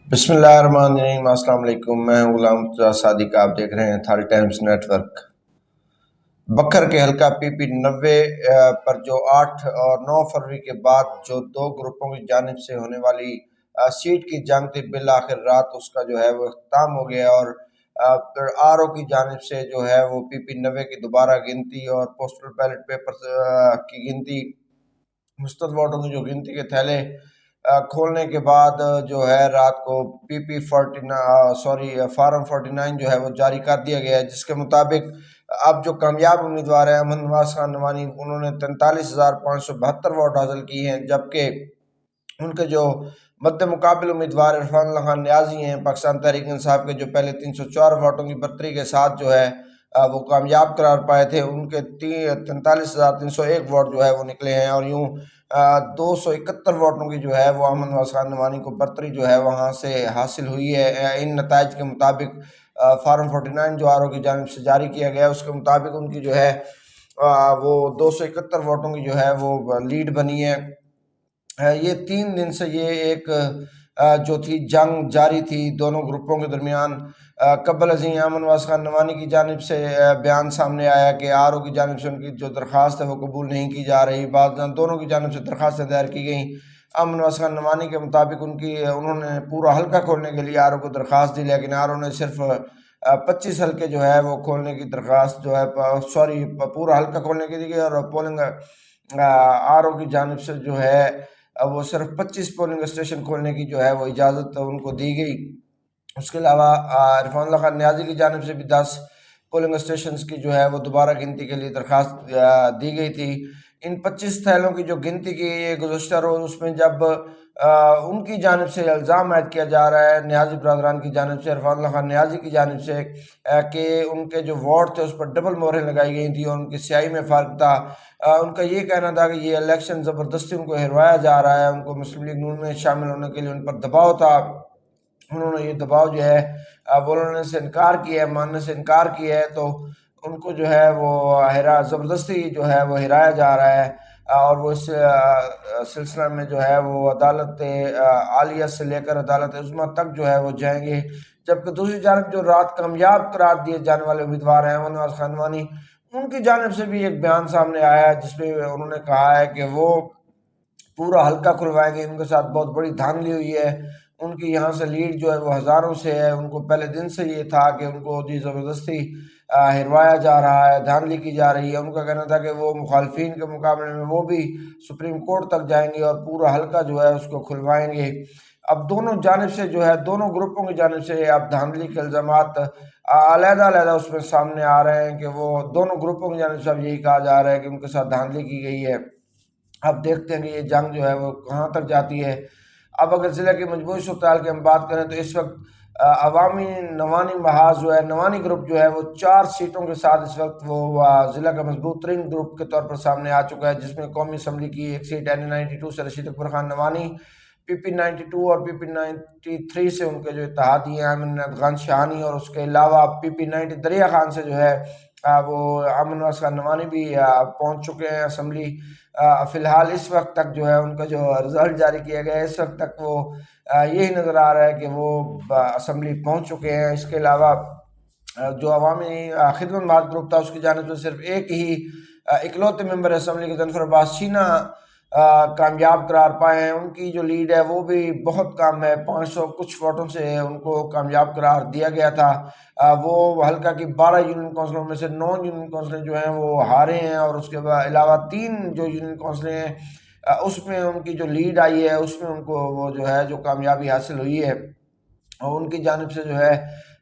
بسم اللہ الرحمن الرحیم۔ السلام علیکم، میں ہوں غلام صادق، آپ دیکھ رہے ہیں تھال ٹائمز نیٹ ورک۔ بکھر کے حلقہ پی پی 90 پر جو 8 اور 9 فروری کے بعد جو دو گروپوں کی جانب سے ہونے والی سیٹ کی جنگ تھی، بالآخر رات اس کا جو ہے وہ اختتام ہو گیا، اور پھر آر او کی جانب سے جو ہے وہ پی پی 90 کی دوبارہ گنتی اور پوسٹل بیلٹ پیپر کی گنتی، مستند ووٹوں کی جو گنتی کے تھیلے کھولنے کے بعد جو ہے رات کو پی پی فارم 49 جو ہے وہ جاری کر دیا گیا ہے، جس کے مطابق اب جو کامیاب امیدوار ہیں امن نواز خان نوانی، انہوں نے 43,572 ووٹ حاصل کی ہیں، جبکہ ان کے جو مد مقابل امیدوار عرفان اللہ خان نیازی ہیں پاکستان تحریک انصاف کے، جو پہلے 304 ووٹوں کی برتری کے ساتھ جو ہے وہ کامیاب قرار پائے تھے، ان کے 43,301 ووٹ جو ہے وہ نکلے ہیں، اور یوں 271 ووٹوں کی جو ہے وہ امن نواز خان نوانی کو برتری جو ہے وہاں سے حاصل ہوئی ہے۔ ان نتائج کے مطابق فارم 49 جو آر او کی جانب سے جاری کیا گیا، اس کے مطابق ان کی جو ہے وہ 271 ووٹوں کی جو ہے وہ لیڈ بنی ہے۔ یہ 3 دن سے یہ ایک جو تھی جنگ جاری تھی دونوں گروپوں کے درمیان۔ قبل ازیں امن نواز خان نوانی کی جانب سے بیان سامنے آیا کہ آر او کی جانب سے ان کی جو درخواست ہے وہ قبول نہیں کی جا رہی، بعد دونوں کی جانب سے درخواستیں دائر کی گئیں۔ امن نواز خان نوانی کے مطابق انہوں نے پورا حلقہ کھولنے کے لیے آر او کو درخواست دی، لیکن آر او نے صرف 25 حلقے جو ہے وہ کھولنے کی درخواست جو ہے پورا حلقہ کھولنے کی دی گئی، اور پولنگ آر او کی جانب سے جو ہے وہ صرف 25 پولنگ اسٹیشن کھولنے کی جو ہے وہ اجازت ان کو دی گئی۔ اس کے علاوہ عرفان اللہ خان نیازی کی جانب سے بھی 10 پولنگ اسٹیشنز کی جو ہے وہ دوبارہ گنتی کے لیے درخواست دی گئی تھی۔ ان 25 تھیلوں کی جو گنتی کی گزشتہ روز، اس میں جب ان کی جانب سے الزام عائد کیا جا رہا ہے نیازی برادران کی جانب سے، عرفان اللہ خان نیازی کی جانب سے، کہ ان کے جو ووٹ تھے اس پر ڈبل مہریں لگائی گئی تھیں اور ان کی سیاہی میں فرق تھا۔ ان کا یہ کہنا تھا کہ یہ الیکشن زبردستی ان کو ہروایا جا رہا ہے، ان کو مسلم لیگ نون میں شامل ہونے کے لیے ان پر دباؤ تھا، انہوں نے یہ دباؤ جو ہے بولنے سے انکار کیا ہے، ماننے سے انکار کیا ہے، تو ان کو جو ہے وہ زبردستی جو ہے وہ ہرایا جا رہا ہے، اور وہ اس سلسلہ میں جو ہے وہ عدالت عالیہ سے لے کر عدالت عظمیٰ تک جو ہے وہ جائیں گے۔ جبکہ دوسری جانب جو رات کامیاب قرار دیے جانے والے امیدوار ہیں امن نواز خان نوانی، ان کی جانب سے بھی ایک بیان سامنے آیا ہے جس میں انہوں نے کہا ہے کہ وہ پورا حلقہ کھلوائیں گے۔ ان کے ساتھ بہت بڑی دھاندلی ہوئی ہے، ان کی یہاں سے لیڈ جو ہے وہ ہزاروں سے ہے، ان کو پہلے دن سے یہ تھا کہ ان کو جی زبردستی ہروایا جا رہا ہے، دھاندلی کی جا رہی ہے۔ ان کا کہنا تھا کہ وہ مخالفین کے مقابلے میں وہ بھی سپریم کورٹ تک جائیں گے اور پورا حلقہ جو ہے اس کو کھلوائیں گے۔ اب دونوں جانب سے جو ہے دونوں گروپوں کی جانب سے اب دھاندلی کے الزامات علیحدہ علیحدہ اس میں سامنے آ رہے ہیں، کہ وہ دونوں گروپوں کی جانب سے اب یہی کہا جا رہا ہے کہ ان کے ساتھ دھاندلی کی گئی ہے۔ اب دیکھتے ہیں کہ یہ جنگ جو ہے وہ کہاں تک جاتی ہے۔ اب اگر ضلع کی مجموعی صورتحال کی ہم بات کریں تو اس وقت عوامی نوانی محاذ جو ہے، نوانی گروپ جو ہے وہ 4 سیٹوں کے ساتھ اس وقت وہ ضلع کا مضبوط ترین گروپ کے طور پر سامنے آ چکا ہے، جس میں قومی اسمبلی کی ایک سیٹ NA-92 سے رشید اکبر خان نوانی، پی پی 92 اور پی پی 93 سے ان کے جو اتحادی ہیں امن افغان شہانی، اور اس کے علاوہ پی پی 90 دریا خان سے جو ہے وہ امن نواز خان نوانی بھی پہنچ چکے ہیں اسمبلی۔ فی الحال اس وقت تک جو ہے ان کا جو رزلٹ جاری کیا گیا ہے، اس وقت تک وہ یہی نظر آ رہا ہے کہ وہ اسمبلی پہنچ چکے ہیں۔ اس کے علاوہ جو عوامی خدمت مہاد گروپ تھا، اس کی جانب سے صرف ایک ہی اکلوتے ممبر اسمبلی کے ظفر عباس چینا کامیاب قرار پائے ہیں۔ ان کی جو لیڈ ہے وہ بھی بہت کم ہے، 500 کچھ ووٹوں سے ان کو کامیاب قرار دیا گیا تھا۔ وہ حلقہ کی 12 یونین کونسلوں میں سے 9 یونین کونسلیں جو ہیں وہ ہارے ہیں، اور اس کے علاوہ 3 جو یونین کونسلیں ہیں اس میں ان کی جو لیڈ آئی ہے اس میں ان کو وہ جو ہے جو کامیابی حاصل ہوئی ہے، اور ان کی جانب سے جو ہے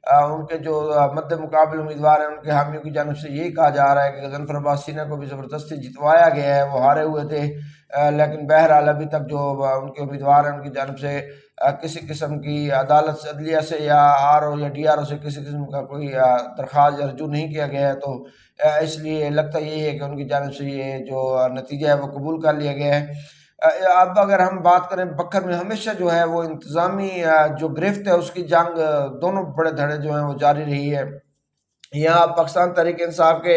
ان کے جو مد مقابل امیدوار ہیں ان کے حامیوں کی جانب سے یہی کہا جا رہا ہے کہ ظفر عباس چینا کو بھی زبردستی جتوایا گیا ہے، وہ ہارے ہوئے تھے، لیکن بہرحال ابھی تک جو ان کے امیدوار ہیں ان کی جانب سے کسی قسم کی عدالت عدلیہ سے یا آر او یا ڈی آر او سے کسی قسم کا کوئی درخواست رجوع نہیں کیا گیا ہے، تو اس لیے لگتا یہی ہے کہ ان کی جانب سے یہ جو نتیجہ ہے وہ قبول کر لیا گیا ہے۔ اب اگر ہم بات کریں بکھر میں ہمیشہ جو ہے وہ انتظامی جو گرفت ہے اس کی جنگ دونوں بڑے دھڑے جو ہیں وہ جاری رہی ہے۔ یہاں پاکستان تحریک انصاف کے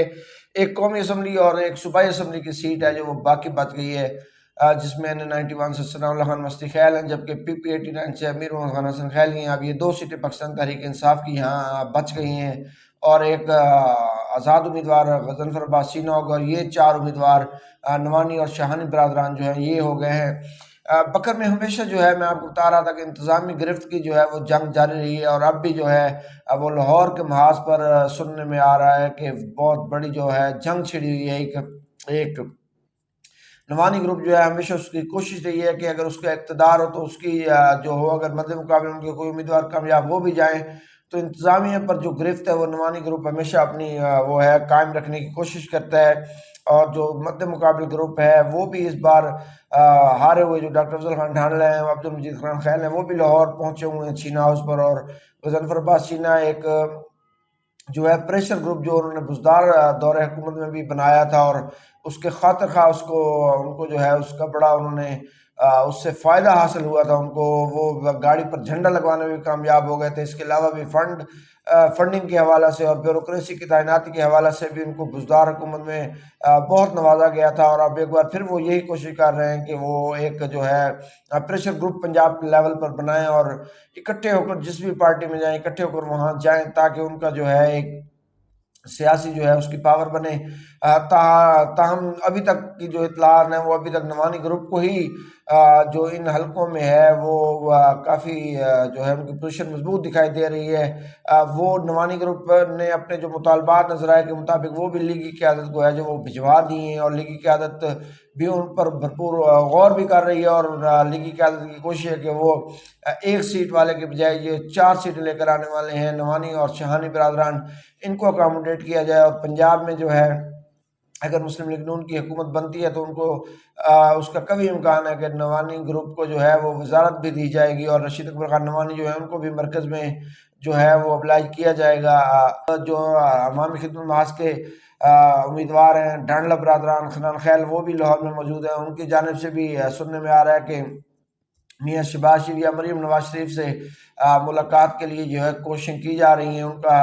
ایک قومی اسمبلی اور ایک صوبائی اسمبلی کی سیٹ ہے جو وہ باقی بچ گئی ہے۔ جس میں N91 سے ثناء اللہ خان مستی خیل ہیں، جبکہ PP89 سے امیر محمد خان حسن خیل ہیں۔ اب یہ 2 سیٹیں پاکستان تحریک انصاف کی یہاں بچ گئی ہیں، اور ایک آزاد امیدوار غضنفر عباس سینا ہوگا، اور یہ 4 امیدوار نوانی اور شاہانی برادران جو ہیں یہ ہو گئے ہیں۔ بکر میں ہمیشہ جو ہے میں آپ کو بتا رہا تھا کہ انتظامی گرفت کی جو ہے وہ جنگ جاری رہی ہے، اور اب بھی جو ہے وہ لاہور کے محاذ پر سننے میں آ رہا ہے کہ بہت بڑی جو ہے جنگ چھڑی ہوئی ہے۔ ایک نوانی گروپ جو ہے ہمیشہ اس کی کوشش رہی ہے کہ اگر اس کا اقتدار ہو تو اس کی جو ہو، اگر مد مقابل ان کے کوئی امیدوار کامیاب ہو بھی جائیں تو انتظامیہ پر جو گرفت ہے وہ نوانی گروپ ہمیشہ اپنی وہ ہے قائم رکھنے کی کوشش کرتا ہے، اور جو مد مقابل گروپ ہے وہ بھی اس بار ہارے ہوئے جو ڈاکٹر افضل خان ڈھانڈلہ ہیں، عبد المجید خان خیل ہیں، وہ بھی لاہور پہنچے ہوئے ہیں چینا ہاؤس پر، اور غضنفر عباس چینا ایک جو ہے پریشر گروپ جو انہوں نے بزدار دور حکومت میں بھی بنایا تھا، اور اس کے خاطر خواہ ان کو جو ہے اس کا بڑا انہوں نے اس سے فائدہ حاصل ہوا تھا، ان کو وہ گاڑی پر جھنڈا لگوانے میں بھی کامیاب ہو گئے تھے۔ اس کے علاوہ بھی فنڈنگ کے حوالہ سے اور بیوروکریسی کی تعیناتی کے حوالہ سے بھی ان کو بزدار حکومت میں بہت نوازا گیا تھا، اور اب ایک بار پھر وہ یہی کوشش کر رہے ہیں کہ وہ ایک جو ہے پریشر گروپ پنجاب کے لیول پر بنائیں، اور اکٹھے ہو کر جس بھی پارٹی میں جائیں اکٹھے ہو کر وہاں جائیں، تاکہ ان کا جو ہے ایک سیاسی جو ہے اس کی پاور بنے۔ تاہم ابھی تک کی جو اطلاعات ہیں وہ ابھی تک نوانی گروپ کو ہی جو ان حلقوں میں ہے وہ کافی جو ہے ان کی پوزیشن مضبوط دکھائی دے رہی ہے۔ وہ نوانی گروپ نے اپنے جو مطالبات نظر آئے کے مطابق وہ بھی لیگی قیادت کو ہے جو وہ بھجوا دی ہیں، اور لیگی قیادت بھی ان پر بھرپور غور بھی کر رہی ہے، اور لیگی قیادت کی کوشش ہے کہ وہ 1 سیٹ والے کے بجائے یہ 4 سیٹیں لے کر آنے والے ہیں۔ نوانی اور شاہانی برادران ان کو اکاموڈیٹ کیا جائے، اور پنجاب میں جو ہے اگر مسلم لیگ نون کی حکومت بنتی ہے تو ان کو اس کا قوی امکان ہے کہ نوانی گروپ کو جو ہے وہ وزارت بھی دی جائے گی، اور رشید اکبر خان نوانی جو ہے ان کو بھی مرکز میں جو ہے وہ ابلاغ کیا جائے گا۔ جو عوامی خدمت محاذ کے امیدوار ہیں ڈھانڈلہ برادران خنان خیل، وہ بھی لاہور میں موجود ہیں، ان کی جانب سے بھی سننے میں آ رہا ہے کہ میاں شہباز شریف یا مریم نواز شریف سے ملاقات کے لیے جو ہے کوششیں کی جا رہی ہیں۔ ان کا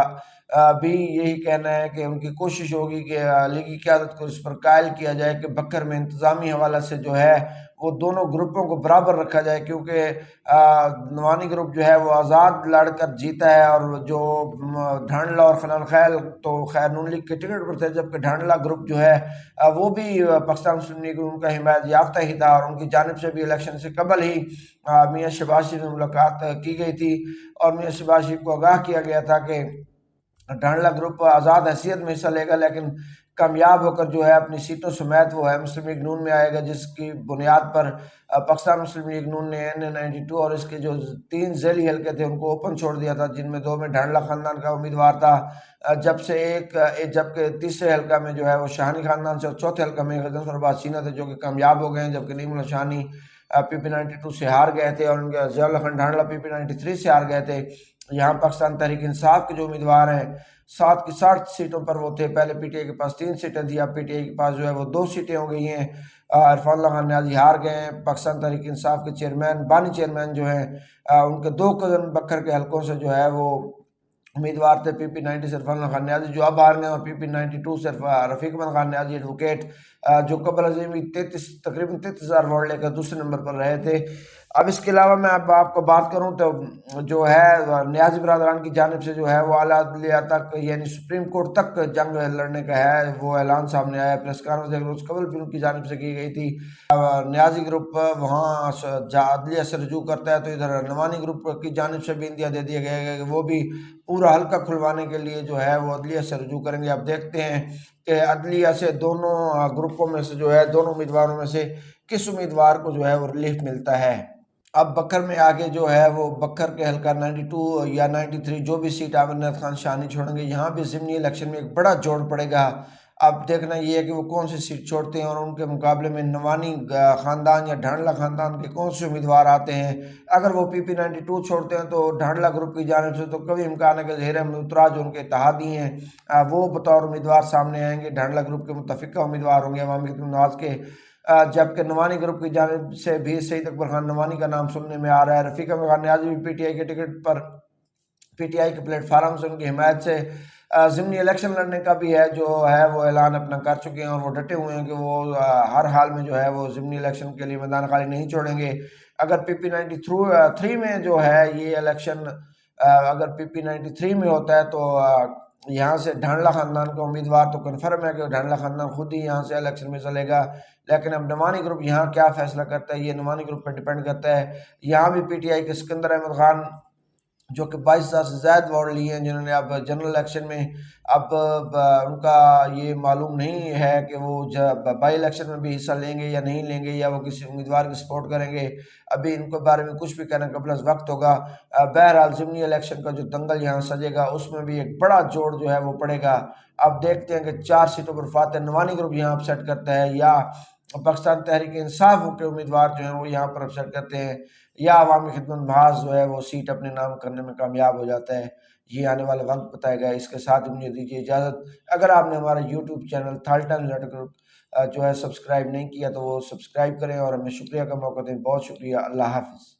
بھی یہی کہنا ہے کہ ان کی کوشش ہوگی کہ لیگی قیادت کو اس پر قائل کیا جائے کہ بکر میں انتظامی حوالہ سے جو ہے وہ دونوں گروپوں کو برابر رکھا جائے، کیونکہ نوانی گروپ جو ہے وہ آزاد لڑ کر جیتا ہے، اور جو ڈھانڈلہ اور خنان خیل تو خیر نون لیگ کے ٹکٹ پر تھے، جبکہ ڈھانڈلہ گروپ جو ہے وہ بھی پاکستان مسلم لیگ ان کا حمایت یافتہ ہی تھا، اور ان کی جانب سے بھی الیکشن سے قبل ہی میاں شہباز شریف سے ملاقات کی گئی تھی، اور میاں شہباز شریف کو آگاہ کیا گیا تھا کہ ڈھانڈلہ گروپ آزاد حیثیت میں حصہ لے گا، لیکن کامیاب ہو کر جو ہے اپنی سیٹوں سمیت وہ ہے مسلم لیگ نون میں آئے گا، جس کی بنیاد پر پاکستان مسلم لیگ نون نے N92 اور اس کے جو 3 ذیلی حلقے تھے ان کو اوپن چھوڑ دیا تھا، جن میں 2 میں ڈھانڈلہ خاندان کا امیدوار تھا، جبکہ تیسرے حلقہ میں جو ہے وہ شاہانی خاندان سے، اور چوتھے حلقہ میں غضنفر عباس چینا تھے جو کہ کامیاب ہو گئے ہیں، جبکہ نعیم اللہ شاہانی PP92 سے ہار گئے تھے، اور ان کے ضیاء اللہ خان ڈھانڈلہ PP93 سے ہار گئے تھے۔ یہاں پاکستان تحریک انصاف کے جو امیدوار ہیں 7 کی 60 سیٹوں پر وہ تھے، پہلے پی ٹی آئی کے پاس 3 سیٹیں تھی، اب پی ٹی آئی کے پاس جو ہے وہ 2 سیٹیں ہو گئی ہیں۔ عرفان اللہ خان نیازی ہار گئے ہیں۔ پاکستان تحریک انصاف کے چیئرمین بانی چیئرمین جو ہیں ان کے 2 کزن بکر کے حلقوں سے جو ہے وہ امیدوار تھے، PP90 سے عرفان اللہ خان نیازی جو اب ہار گئے، اور PP92 سے رفیق احمد خان نیازی ایڈوکیٹ جو قبل ازیں تقریباً 33,000 ووٹ لے کر دوسرے نمبر پر رہے تھے۔ اب اس کے علاوہ میں اب آپ کو بات کروں تو جو ہے نیازی برادران کی جانب سے جو ہے وہ اعلیٰ عدلیہ تک یعنی سپریم کورٹ تک جنگ لڑنے کا ہے، وہ اعلان سامنے آیا ہے۔ پریس کانفرنس ایک روز قبل بھی ان کی جانب سے کی گئی تھی۔ نیازی گروپ وہاں عدلیہ سے رجوع کرتا ہے، تو ادھر نوانی گروپ کی جانب سے بھی اندیا دے دیا گیا ہے کہ وہ بھی پورا حلقہ کھلوانے کے لیے جو ہے وہ عدلیہ سے رجوع کریں گے۔ اب دیکھتے ہیں کہ عدلیہ سے دونوں گروپوں میں سے جو ہے دونوں امیدواروں میں سے کس امیدوار کو جو ہے وہ ریلیف ملتا ہے۔ اب بکر میں آگے جو ہے وہ بکر کے حلقہ 92 یا 93 جو بھی سیٹ عامر نیت خان شاہانی چھوڑیں گے، یہاں بھی ضمنی الیکشن میں ایک بڑا جوڑ پڑے گا۔ اب دیکھنا یہ ہے کہ وہ کون سی سیٹ چھوڑتے ہیں، اور ان کے مقابلے میں نوانی خاندان یا ڈھانڈلہ خاندان کے کون سے امیدوار آتے ہیں۔ اگر وہ PP92 چھوڑتے ہیں تو ڈھانڈلہ گروپ کی جانب سے تو کبھی امکان ہے کہ ظہیر احمد اترا جو ان کے اتحادی ہیں وہ بطور امیدوار سامنے آئیں گے، ڈھانڈلہ گروپ کے متفقہ امیدوار ہوں گے عوامی خدمت نواز کے، جبکہ نوانی گروپ کی جانب سے بھی سعید اکبر خان نوانی کا نام سننے میں آ رہا ہے۔ رفیق احمد خان نیازی بھی PTI کے ticket per P T I کے پلیٹ فارم سے ان کی حمایت سے ضمنی الیکشن لڑنے کا بھی ہے جو ہے وہ اعلان اپنا کر چکے ہیں، اور وہ ڈٹے ہوئے ہیں کہ وہ ہر حال میں جو ہے وہ ضمنی الیکشن کے لیے میدان خالی نہیں چھوڑیں گے۔ اگر پی پی 93 میں جو ہے یہ الیکشن اگر پی پی 93 میں ہوتا ہے تو یہاں سے ڈھانڈلہ خاندان کا امیدوار تو کنفرم ہے کہ ڈھانڈلہ خاندان خود ہی یہاں سے الیکشن میں چلے گا، لیکن اب نعمانی گروپ یہاں کیا فیصلہ کرتا ہے یہ نعمانی گروپ پر ڈیپینڈ کرتا ہے۔ یہاں بھی پی ٹی آئی کے سکندر احمد خان جو کہ 22,000 سے زائد ووٹ لیے ہیں، جنہوں نے اب جنرل الیکشن میں اب ان کا یہ معلوم نہیں ہے کہ وہ بائی الیکشن میں بھی حصہ لیں گے یا نہیں لیں گے، یا وہ کسی امیدوار کی سپورٹ کریں گے، ابھی ان کے بارے میں کچھ بھی کہنا قبل از وقت ہوگا۔ بہرحال ضمنی الیکشن کا جو دنگل یہاں سجے گا اس میں بھی ایک بڑا جوڑ جو ہے وہ پڑے گا۔ اب دیکھتے ہیں کہ 4 سیٹوں پر فاتح نعمانی گروپ یہاں اپسیٹ کرتا ہے، یا پاکستان تحریک انصاف کے امیدوار جو ہیں وہ یہاں پر اپسیٹ کرتے ہیں، یا عوامی خدمت محاذ جو ہے وہ سیٹ اپنے نام کرنے میں کامیاب ہو جاتا ہے۔ یہ آنے والا وقت بتائے گا۔ اس کے ساتھ مجھے دیجیے اجازت۔ اگر آپ نے ہمارا YouTube channel third Times network جو ہے سبسکرائب نہیں کیا تو وہ سبسکرائب کریں اور ہمیں شکریہ کا موقع دیں۔ بہت شکریہ، اللہ حافظ۔